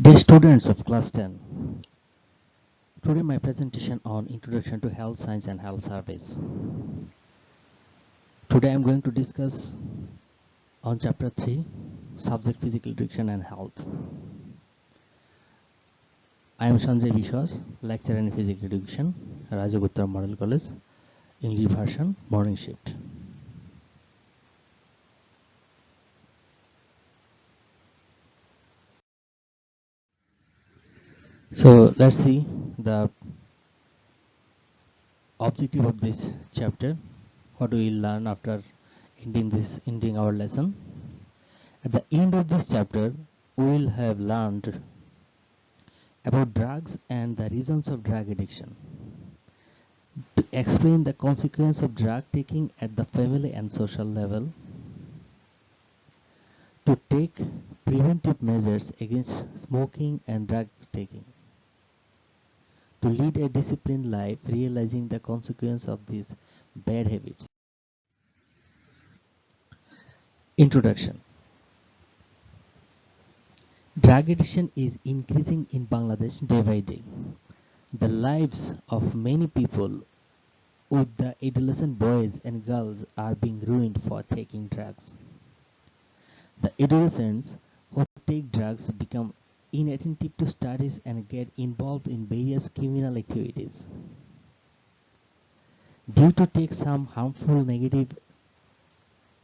Dear students of class 10, today my presentation on Introduction to Health Science and Health Service. Today I am going to discuss on chapter 3, subject physical education and health. I am Sanjoy Biswas, lecturer in physical education, Rajuk Uttara Model College, English version, morning shift. So let's see the objective of this chapter. What we will learn after ending our lesson. At the end of this chapter, we will have learned about drugs and the reasons of drug addiction, to explain the consequence of drug taking at the family and social level, to take preventive measures against smoking and drug taking, to lead a disciplined life realizing the consequence of these bad habits. Introduction. Drug addiction is increasing in Bangladesh day by day. The lives of many people with the adolescent boys and girls are being ruined for taking drugs. The adolescents who take drugs become inattentive to studies and get involved in various criminal activities. Due to take some harmful negative,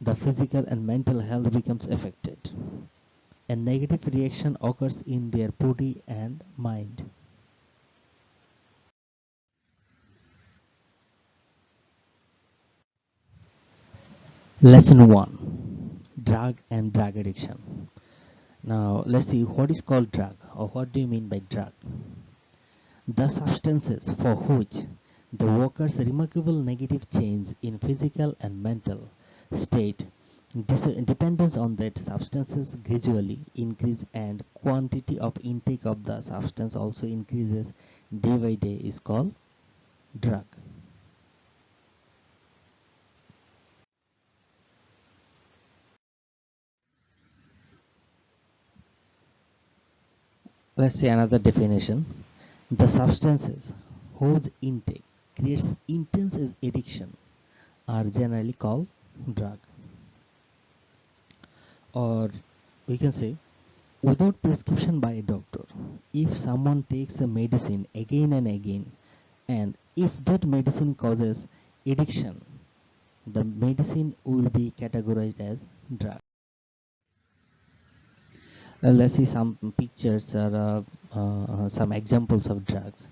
the physical and mental health becomes affected. A negative reaction occurs in their body and mind. Lesson 1. Drug and drug addiction. Now let's see what is called drug, or what do you mean by drug? The substances for which the worker's remarkable negative change in physical and mental state dependence on that substances gradually increase, and quantity of intake of the substance also increases day by day is called drug. Let's see another definition. The substances whose intake creates intense addiction are generally called drug. Or we can say, without prescription by a doctor, if someone takes a medicine again and again, and if that medicine causes addiction, the medicine will be categorized as drug. Let's see some pictures or some examples of drugs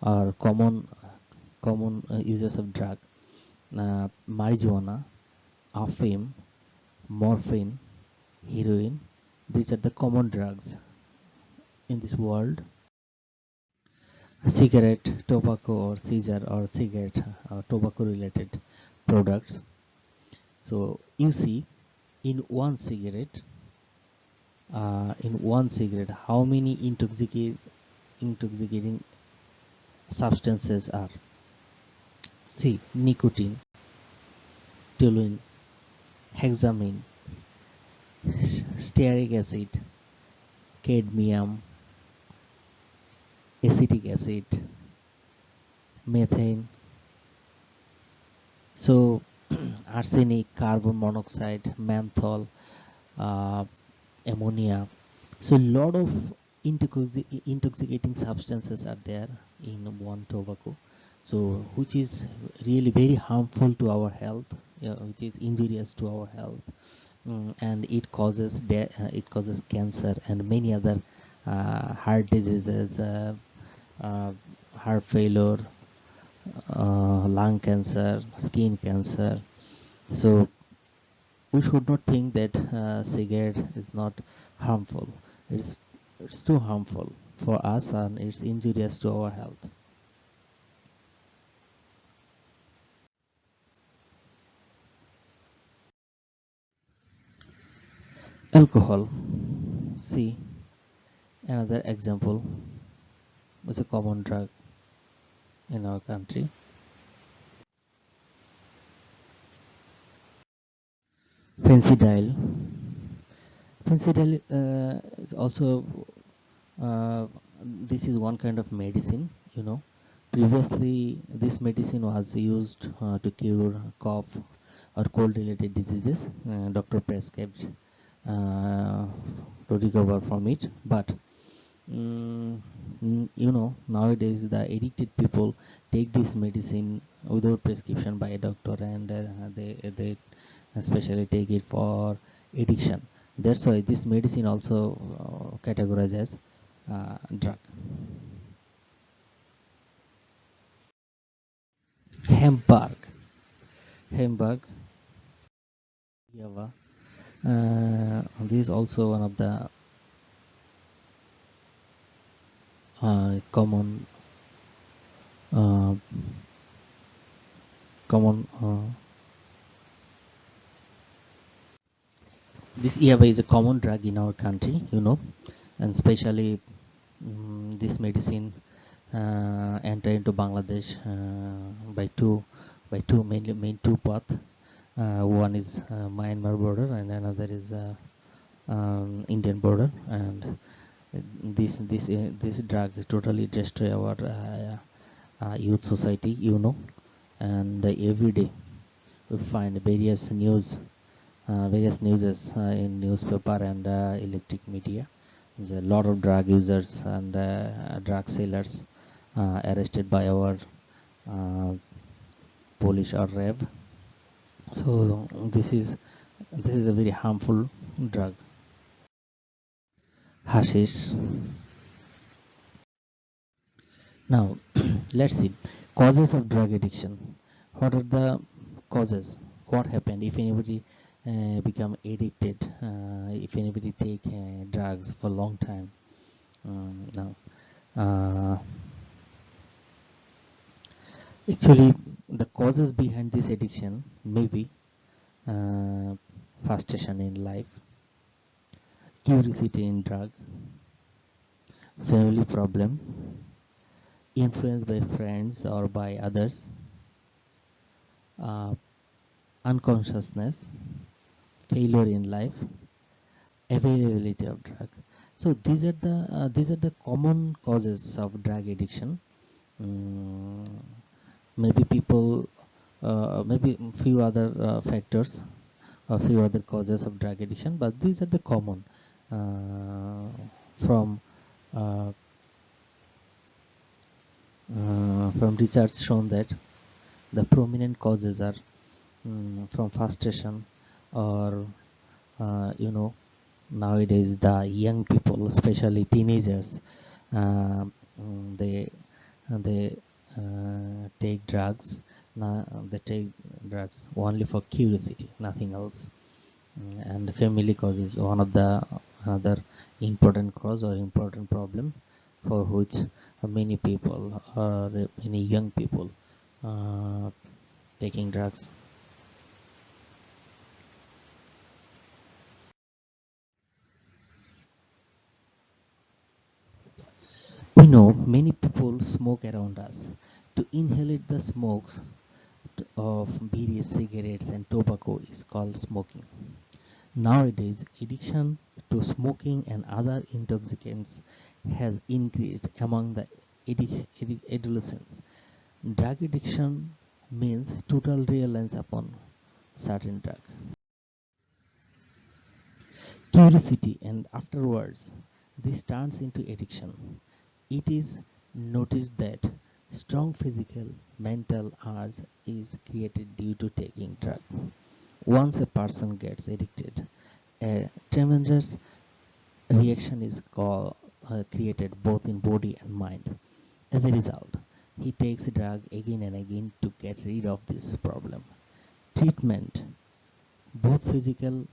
or common uses of drug. Marijuana, afim, morphine, heroin. These are the common drugs in this world. Cigarette, tobacco, or cigar, or cigarette, tobacco related products. So you see, in one cigarette, how many intoxicating substances are? See, nicotine, toluene, hexamine, stearic acid, cadmium, acetic acid, methane. So arsenic, carbon monoxide, menthol, ammonia. So a lot of intoxicating substances are there in one tobacco, so which is really very harmful to our health, which is injurious to our health, and it causes cancer and many other heart diseases, heart failure, lung cancer, skin cancer. So we should not think that cigarette is not harmful. It's too harmful for us, and it's injurious to our health. Alcohol. See, another example is a common drug in our country. Fentanyl. Fentanyl is also uh, this is one kind of medicine, you know. Previously, this medicine was used to cure cough or cold related diseases. Doctor prescribed uh, to recover from it. But you know, nowadays the addicted people take this medicine without prescription by a doctor, and they especially take it for addiction. That's why this medicine also categorized as drug. Hamburg, Hamburg, Java. This is also one of the common uh, common. This Java is a common drug in our country, you know, and especially this medicine enter into Bangladesh by two main two path. One is Myanmar border, and another is Indian border. And this drug is totally destroy our youth society, you know. And every day we find various newses in newspaper and electric media. There's a lot of drug users and drug sellers arrested by our uh, police or REB. So this is a very harmful drug. Hashish. Now let's see causes of drug addiction. What are the causes? What happened if anybody become addicted? If anybody take drugs for a long time? Now, uh, actually, the causes behind this addiction may be uh, frustration in life, curiosity in drug, family problem, influenced by friends or by others, uh, unconsciousness, failure in life, availability of drug. So these are the common causes of drug addiction. Mm, maybe people, maybe few other factors, a few other causes of drug addiction, but these are the common from uh, from research shown that the prominent causes are from frustration or you know, nowadays the young people, especially teenagers, uh, they take drugs. They take drugs only for curiosity, nothing else. And family cause is one of the other important cause or important problem for which many people or many young people uh, taking drugs. We know many people smoke around us. To inhale the smokes of various cigarettes and tobacco is called smoking. Nowadays, addiction to smoking and other intoxicants has increased among the adolescents. Drug addiction means total reliance upon certain drug. Curiosity, and afterwards this turns into addiction. It is noticed that strong physical, mental urge is created due to taking drug. Once a person gets addicted, a tremendous reaction is created both in body and mind. As a result, he takes drug again and again to get rid of this problem. Treatment, both physical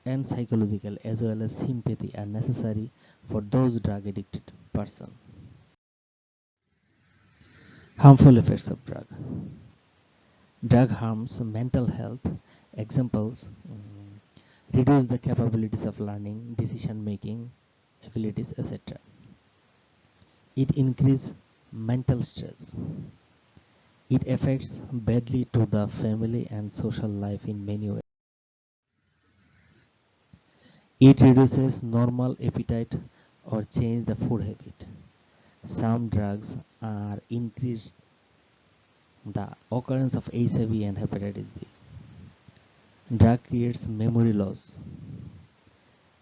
and psychological as well as sympathy, are necessary for those drug addicted person. Harmful effects of drug. Drug harms mental health. Examples: reduce the capabilities of learning, decision making abilities, etc. It increases mental stress. It affects badly to the family and social life in many ways. It reduces normal appetite or change the food habit. Some drugs are increase the occurrence of HIV and hepatitis B. Drug creates memory loss.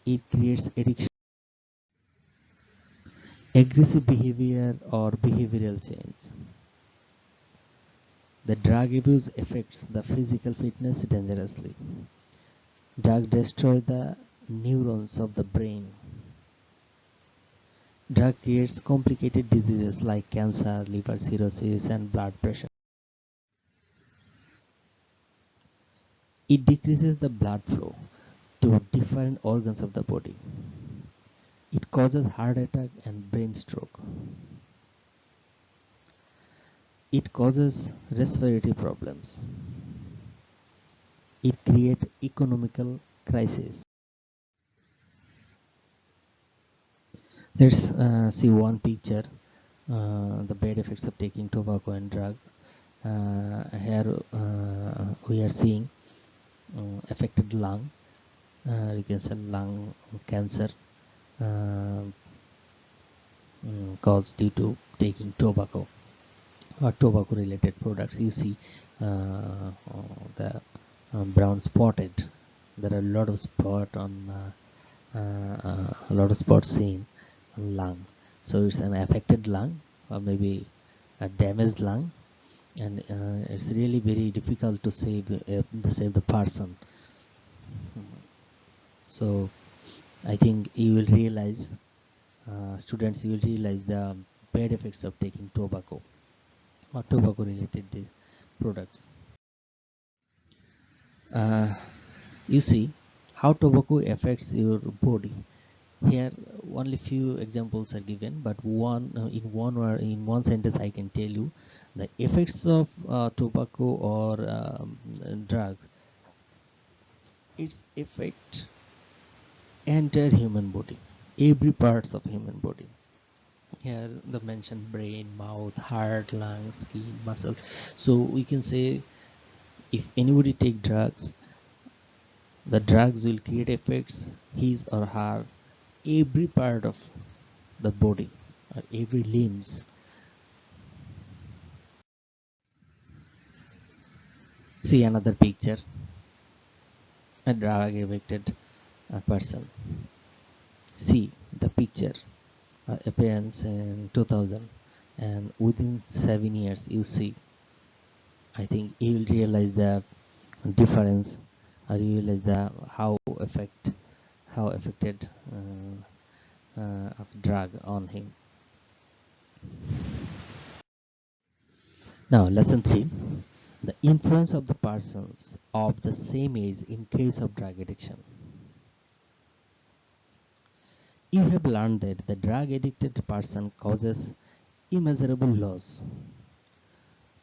It creates addiction, aggressive behavior or behavioral change. The drug abuse affects the physical fitness dangerously. Drug destroy the neurons of the brain. Drug creates complicated diseases like cancer, liver cirrhosis, and blood pressure. It decreases the blood flow to different organs of the body. It causes heart attack and brain stroke. It causes respiratory problems. It creates economical crisis. Let's see one picture, the bad effects of taking tobacco and drugs. Here we are seeing affected lung, you can say lung cancer caused due to taking tobacco or tobacco related products. You see the brown spotted, there are a lot of spot on a lot of spots seen on lung, so it's an affected lung or maybe a damaged lung, and it's really very difficult to save the person. So I think you will realize, students, you will realize the bad effects of taking tobacco or tobacco related products. uh, you see how tobacco affects your body. Here only few examples are given, but in one sentence I can tell you the effects of tobacco or drugs. Its affect entire human body, every parts of human body. Here the mentioned brain, mouth, heart, lungs, skin, muscle. So we can say if anybody take drugs, the drugs will create effects his or her every part of the body or every limbs. See another picture, a drug affected person. See the picture appearance in 2000, and within 7 years you see, I think you will realize the difference, or you realize the how affected of drug on him. Now lesson 3, the influence of the persons of the same age in case of drug addiction. You have learned that the drug addicted person causes immeasurable loss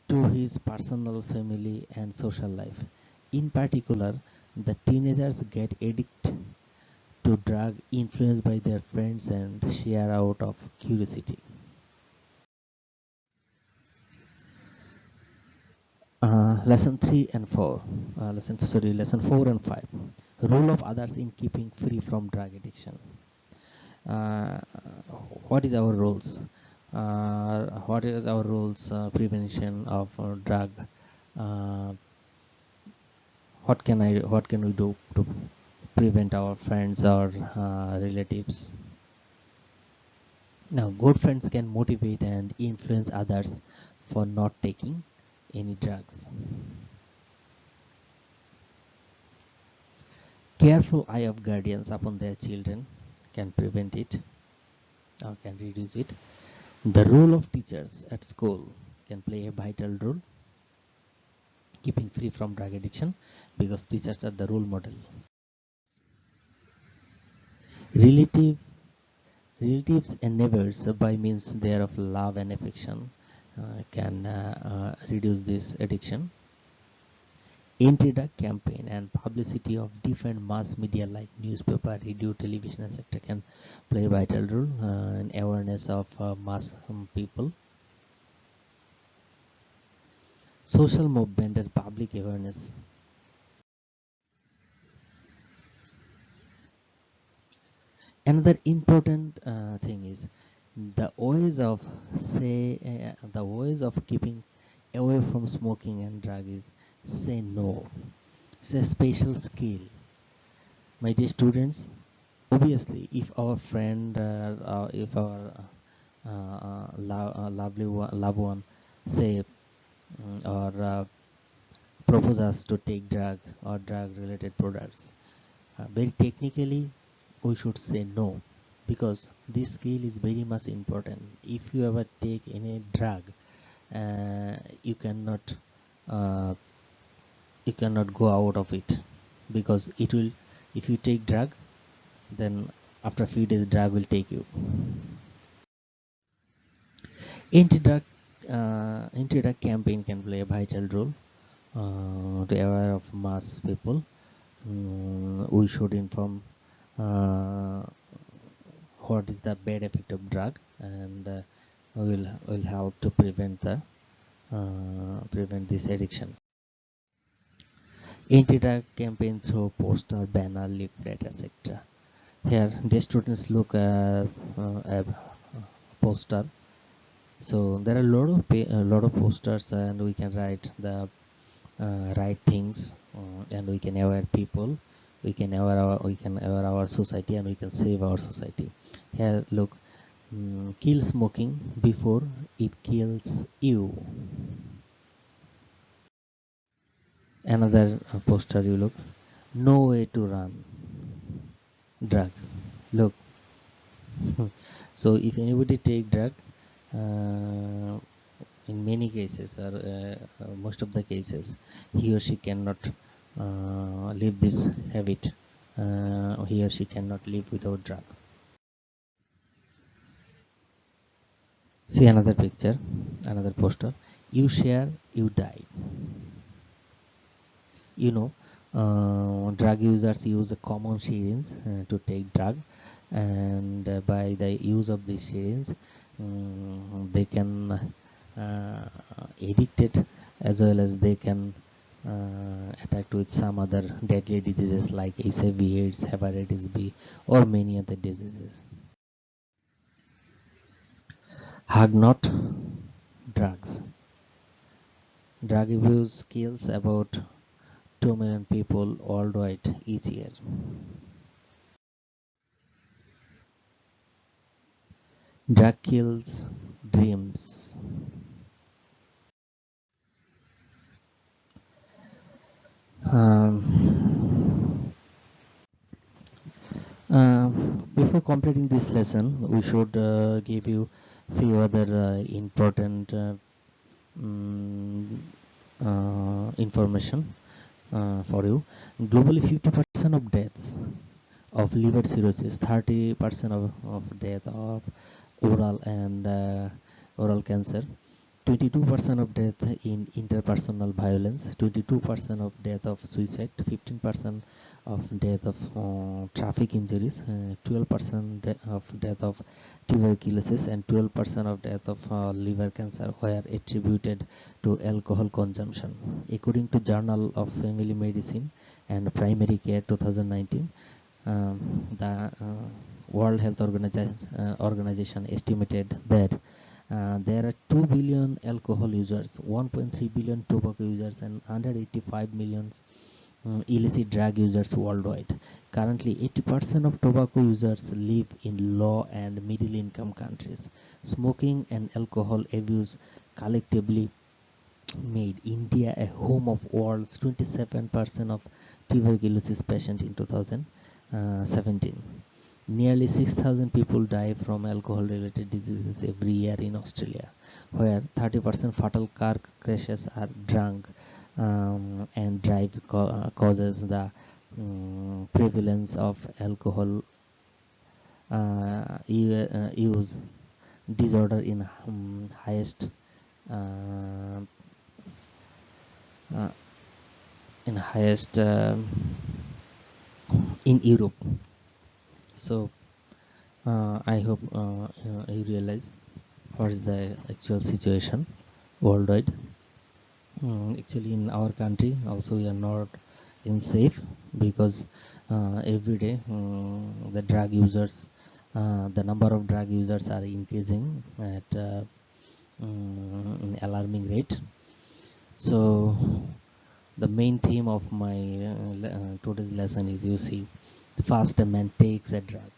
to his personal, family, and social life. In particular, the teenagers get addicted to drug influenced by their friends and share out of curiosity. Lesson 3 and 4. Lesson 4 and 5. Role of others in keeping free from drug addiction. Uh, what is our roles? What is our roles? Prevention of drug. Uh, what can we do to prevent our friends or relatives? Now, good friends can motivate and influence others for not taking any drugs. Careful eye of guardians upon their children can prevent it or can reduce it. The role of teachers at school can play a vital role keeping free from drug addiction, because teachers are the role model. Relative, relatives and neighbors, by means there of love and affection, can reduce this addiction. Anti-drug campaign and publicity of different mass media like newspaper, radio, television, etc. can play a vital role in awareness of mass people. Social movement and public awareness. Another important thing is the ways of keeping away from smoking and drug is say no. It's a special skill, my dear students. Obviously, if our friend if our loved one say or propose us to take drug or drug related products, very technically we should say no, because this skill is very much important. If you ever take any drug, you cannot uh, go out of it, because it will, if you take drug, then after a few days drug will take you. Anti-drug campaign can play a vital role to aware of mass people. We should inform uh, what is the bad effect of drug, and will help to prevent this addiction. Anti-drug campaign through poster, banner, leaflet, etc. Here, the students look a poster. So there are a lot of posters, and we can write the right things, and we can aware people. We can aware our society, and we can save our society. Here, look, kill smoking before it kills you. Another poster, you look, no way to run drugs. Look, so if anybody take drug, uh, in many cases, or most of the cases, he or she cannot leave this habit. He or she cannot live without drug. See another picture, another poster. You share, you die. You know, drug users use a common syringe to take drug, and by the use of these syringe, they can addict it, as well as they can attacked with some other deadly diseases like HIV, AIDS, hepatitis B, or many other diseases. Hug not drugs. Drug abuse kills about 2 million people worldwide each year. Drug kills dreams. Um, Before completing this lesson, we should give you few other important mm, information for you. Globally, 50% of deaths of liver cirrhosis, 30% of death of oral and oral cancer, 22% of death in interpersonal violence, 22% of death of suicide, 15% of death of traffic injuries, 12% of death of tuberculosis, and 12% of death of liver cancer were attributed to alcohol consumption. According to Journal of Family Medicine and Primary Care 2019, the World Health Organization estimated that there are 2 billion alcohol users, 1.3 billion tobacco users, and 185 million illicit drug users worldwide. Currently, 80% of tobacco users live in low and middle income countries. Smoking and alcohol abuse collectively made India a home of world's 27% of tuberculosis patients in 2017. Nearly 6,000 people die from alcohol-related diseases every year in Australia, where 30% fatal car crashes are drunk, and drive causes the prevalence of alcohol use disorder uh, uh, highest in Europe. So I hope you realize what is the actual situation worldwide. Actually, in our country also we are not in safe, because every day the drug users the number of drug users are increasing at an alarming rate. So the main theme of my today's lesson is, you see, the faster man takes a drug.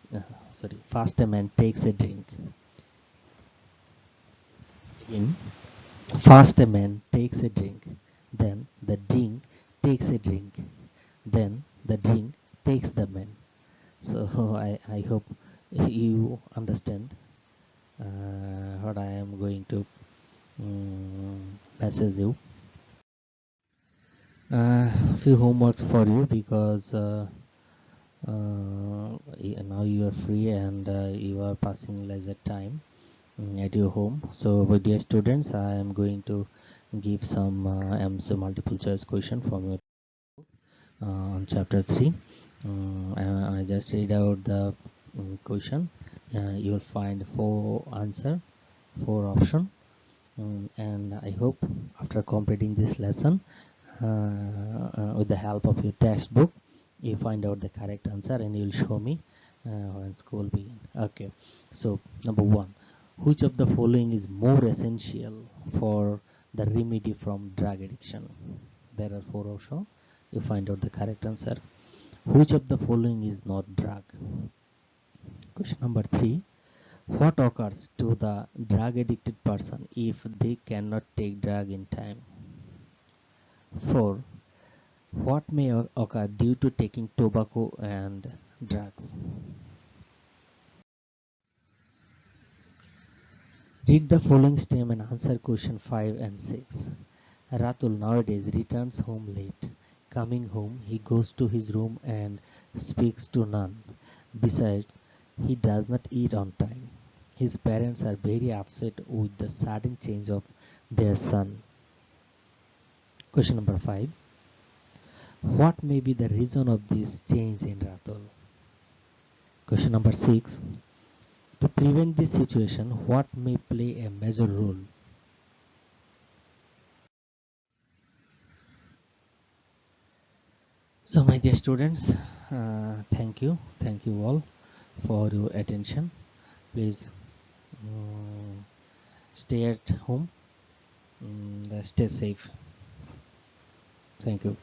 Faster man takes a drink. Again, faster man takes a drink. Then the drink takes a drink. Then the drink takes the man. So I hope you understand what I am going to message you. Few homeworks for you, because now you are free and you are passing leisure time at your home. So my dear students, I am going to give some MC multiple choice question from your on chapter 3. I just read out the question. You will find four option, and I hope after completing this lesson, with the help of your textbook, you find out the correct answer and you will show me when school begin. Okay, so number one, which of the following is more essential for the remedy from drug addiction? There are four options. You find out the correct answer. Which of the following is not drug? Question number 3, what occurs to the drug addicted person if they cannot take drug in time? 4, what may occur due to taking tobacco and drugs? Read the following stem and answer question 5 and 6. Ratul nowadays returns home late. Coming home, he goes to his room and speaks to none. Besides, he does not eat on time. His parents are very upset with the sudden change of their son. Question number 5. What may be the reason of this change in Ratul? Question number 6. To prevent this situation, what may play a major role? So my dear students, thank you all for your attention. Please stay at home and stay safe. Thank you.